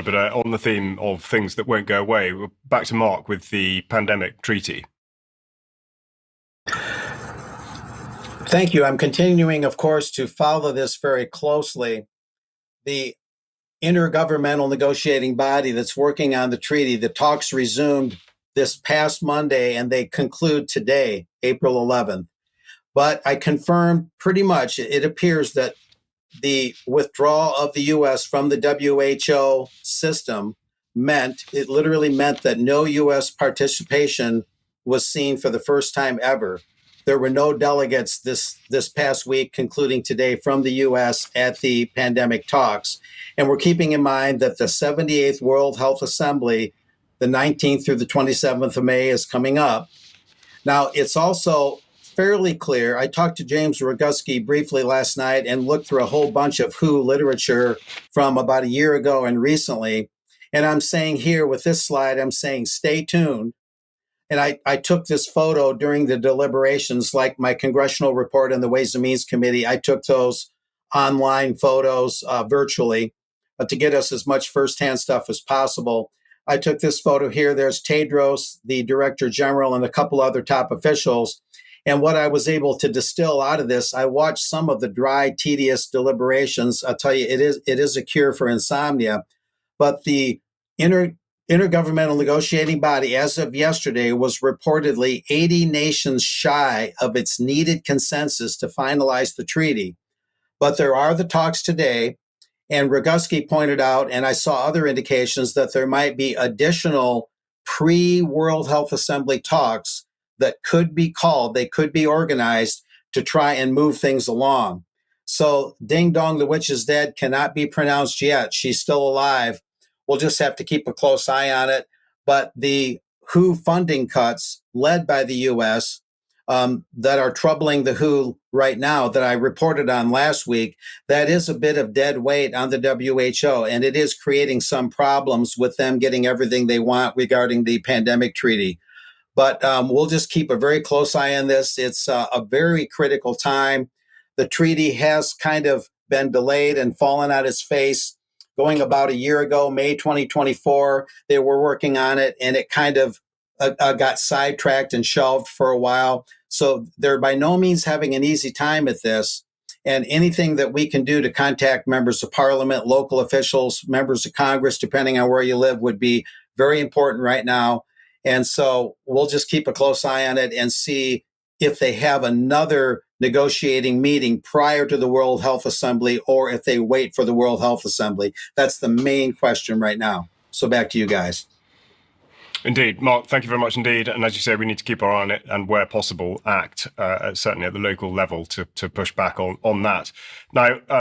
But on the theme of things that won't go away, we're back to Mark with the pandemic treaty. Thank you. I'm continuing, of course, to follow this very closely. The intergovernmental negotiating body that's working on the treaty, the talks resumed this past Monday and they conclude today, April 11th. But I confirmed pretty much it appears that the withdrawal of the U.S. from the WHO system literally meant that no U.S. participation was seen for the first time ever. There were no delegates this past week, concluding today, from the U.S. at the pandemic talks. And we're keeping in mind that the 78th World Health Assembly, the 19th through the 27th of May, is coming up. Now, it's also fairly clear. I talked to James Roguski briefly last night and looked through a whole bunch of WHO literature from about a year ago and recently. And I'm saying here with this slide, I'm saying stay tuned. And I took this photo during the deliberations, like my congressional report and the Ways and Means Committee. I took those online photos virtually to get us as much firsthand stuff as possible. I took this photo here. There's Tedros, the Director General, and a couple other top officials. And what I was able to distill out of this, I watched some of the dry, tedious deliberations. I'll tell you, it is a cure for insomnia. But the intergovernmental negotiating body, as of yesterday, was reportedly 80 nations shy of its needed consensus to finalize the treaty. But there are the talks today. And Roguski pointed out, and I saw other indications, that there might be additional pre-World Health Assembly talks that could be called, they could be organized to try and move things along. So Ding Dong, the witch is dead cannot be pronounced yet. She's still alive. We'll just have to keep a close eye on it. But the WHO funding cuts led by the U.S. That are troubling the WHO right now that I reported on last week, that is a bit of dead weight on the WHO, and it is creating some problems with them getting everything they want regarding the pandemic treaty. But we'll just keep a very close eye on this. It's a very critical time. The treaty has kind of been delayed and fallen on its face. Going about a year ago, May 2024, they were working on it, and it kind of got sidetracked and shelved for a while. So they're by no means having an easy time at this. And anything that we can do to contact members of parliament, local officials, members of Congress, depending on where you live, would be very important right now. And so we'll just keep a close eye on it and see if they have another negotiating meeting prior to the World Health Assembly or if they wait for the World Health Assembly. That's the main question right now. So back to you guys. Indeed. Mark, thank you very much indeed. And as you say, we need to keep our eye on it and where possible act, certainly at the local level, to push back on that. Now,